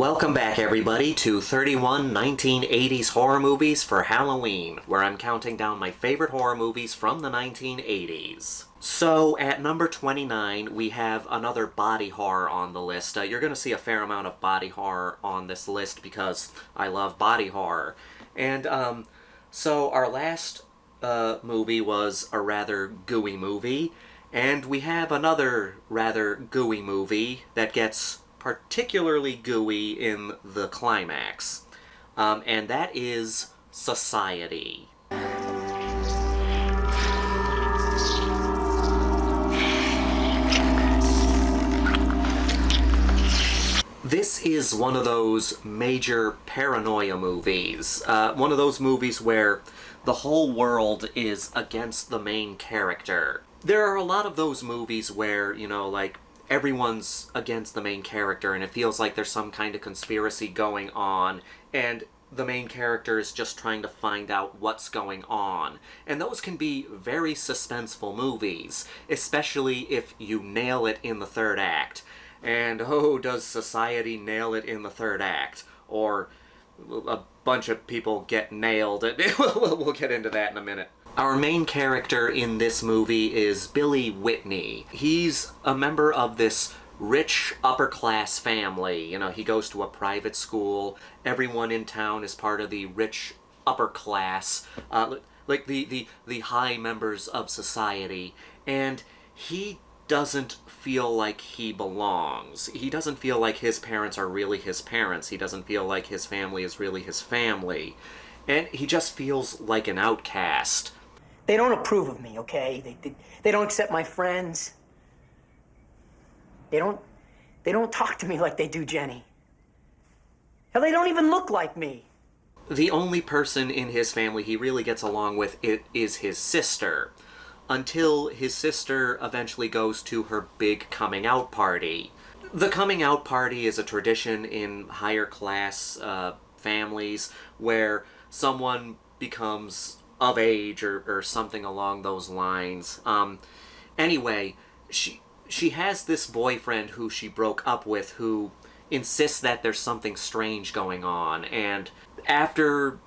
Welcome back, everybody, to 31 1980s horror movies for Halloween, where I'm counting down my favorite horror movies from the 1980s. So, at number 29, we have another body horror on the list. You're going to see a fair amount of body horror on this list because I love body horror. And, so our last movie was a rather gooey movie, and we have another rather gooey movie that gets particularly gooey in the climax, and that is Society. This is one of those major paranoia movies, one of those movies where the whole world is against the main character. There are a lot of those movies where, you know, like, everyone's against the main character and it feels like there's some kind of conspiracy going on and the main character is just trying to find out what's going on. And those can be very suspenseful movies, especially if you nail it in the third act. And oh, does Society nail it in the third act? Or a bunch of people get nailed. We'll get into that in a minute. Our main character in this movie is Billy Whitney. He's a member of this rich upper-class family. You know, he goes to a private school. Everyone in town is part of the rich upper class, like the high members of society. And he doesn't feel like he belongs. He doesn't feel like his parents are really his parents. He doesn't feel like his family is really his family. And he just feels like an outcast. They don't approve of me, okay? They don't accept my friends. They don't talk to me like they do Jenny. Hell, they don't even look like me. The only person in his family he really gets along with is his sister, until his sister eventually goes to her big coming out party. The coming out party is a tradition in higher class families where someone becomes of age or something along those lines. Anyway, she has this boyfriend who she broke up with who insists that there's something strange going on, and after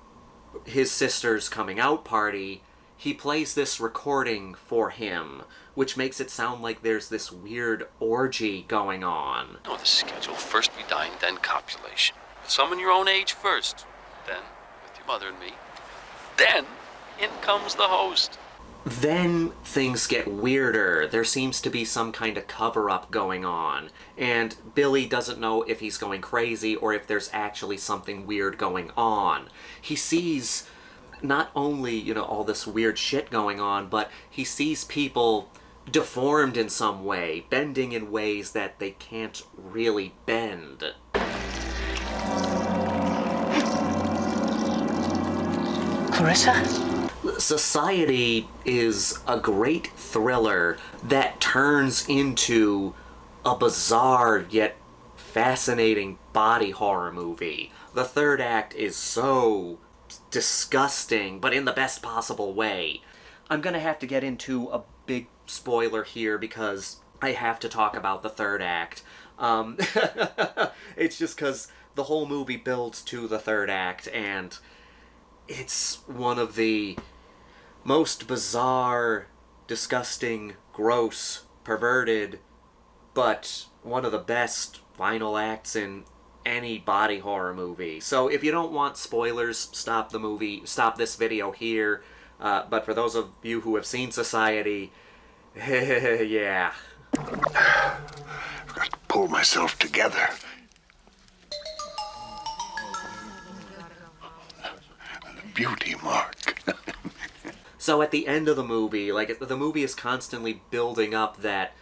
his sister's coming out party, he plays this recording for him, which makes it sound like there's this weird orgy going on. Oh, the schedule. First be dying, then copulation. With someone your own age first. Then with your mother and me. Then in comes the host. Then things get weirder. There seems to be some kind of cover-up going on, and Billy doesn't know if he's going crazy or if there's actually something weird going on. He sees not only, you know, all this weird shit going on, but he sees people deformed in some way, bending in ways that they can't really bend. Clarissa? Society is a great thriller that turns into a bizarre yet fascinating body horror movie. The third act is so disgusting, but in the best possible way. I'm gonna have to get into a big spoiler here because I have to talk about the third act. It's just because the whole movie builds to the third act, and it's one of the most bizarre, disgusting, gross, perverted, but one of the best final acts in any body horror movie. So if you don't want spoilers, stop this video here. But for those of you who have seen Society, yeah. I've got to pull myself together. The beauty mark. So at the end of the movie, like, the movie is constantly building up that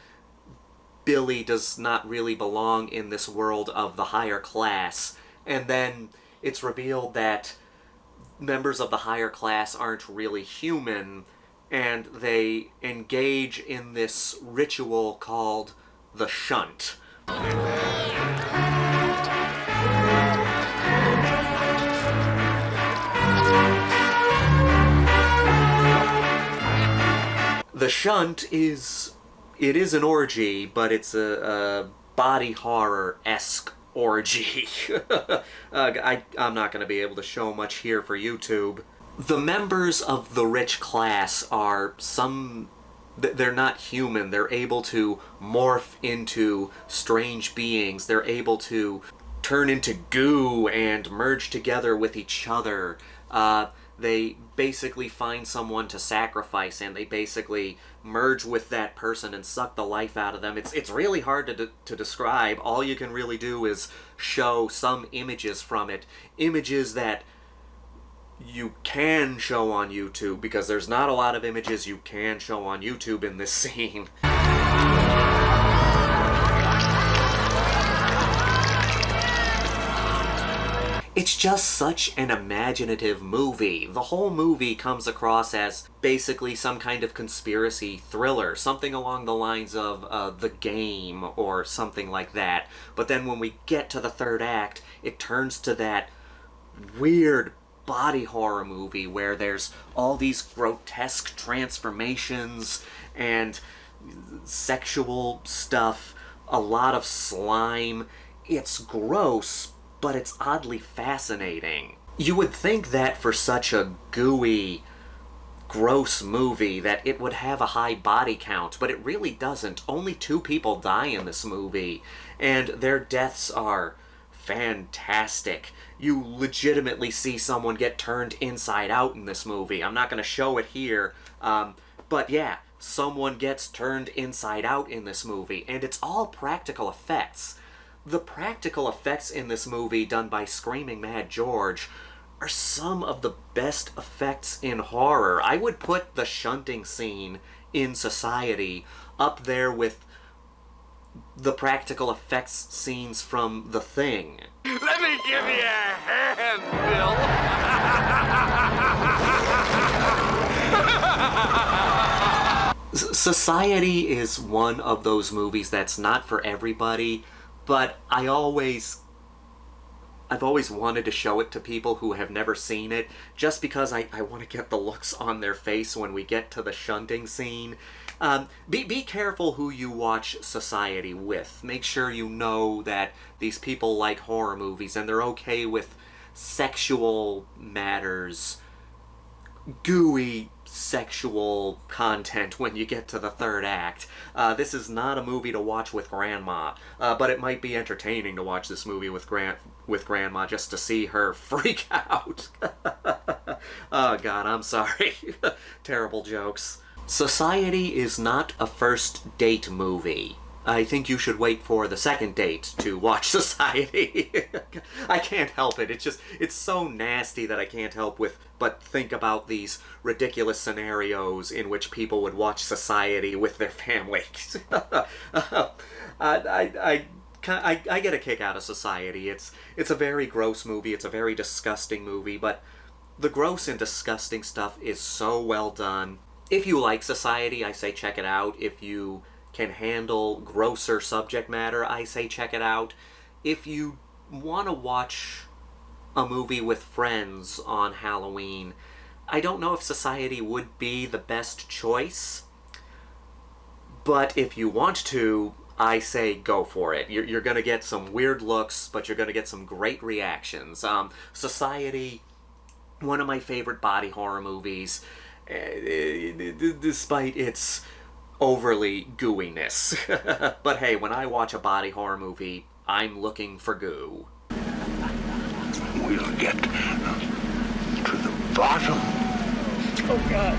Billy does not really belong in this world of the higher class, and then it's revealed that members of the higher class aren't really human, and they engage in this ritual called the Shunt. The Shunt is an orgy, but it's a body horror-esque orgy. I'm not going to be able to show much here for YouTube. The members of the rich class are they're not human. They're able to morph into strange beings. They're able to turn into goo and merge together with each other. They basically find someone to sacrifice, and they basically merge with that person and suck the life out of them. It's really hard to describe. All you can really do is show some images from it. Images that you can show on YouTube, because there's not a lot of images you can show on YouTube in this scene. It's just such an imaginative movie. The whole movie comes across as basically some kind of conspiracy thriller, something along the lines of The Game or something like that. But then when we get to the third act, it turns to that weird body horror movie where there's all these grotesque transformations and sexual stuff, a lot of slime. It's gross, but it's oddly fascinating. You would think that for such a gooey, gross movie that it would have a high body count, but it really doesn't. Only 2 people die in this movie, and their deaths are fantastic. You legitimately see someone get turned inside out in this movie. I'm not going to show it here, but yeah, someone gets turned inside out in this movie, and it's all practical effects. The practical effects in this movie done by Screaming Mad George are some of the best effects in horror. I would put the shunting scene in Society up there with the practical effects scenes from The Thing. Let me give you a hand, Bill. Society is one of those movies that's not for everybody, but I've always wanted to show it to people who have never seen it, just because I want to get the looks on their face when we get to the shunting scene. Be careful who you watch Society with. Make sure you know that these people like horror movies and they're okay with sexual matters, gooey sexual content when you get to the third act. This is not a movie to watch with Grandma, but it might be entertaining to watch this movie with Grandma just to see her freak out. Oh God, I'm sorry. Terrible jokes. Society is not a first date movie. I think you should wait for the second date to watch Society. I can't help it. It's so nasty that I can't help but think about these ridiculous scenarios in which people would watch Society with their families. I get a kick out of Society. It's a very gross movie. It's a very disgusting movie, but the gross and disgusting stuff is so well done. If you like Society, I say check it out. If you can handle grosser subject matter, I say check it out. If you want to watch a movie with friends on Halloween, I don't know if Society would be the best choice, but if you want to, I say go for it. You're going to get some weird looks, but you're going to get some great reactions. Society, one of my favorite body horror movies, despite its overly gooiness. But hey, when I watch a body horror movie, I'm looking for goo. We'll get to the bottom. Oh God.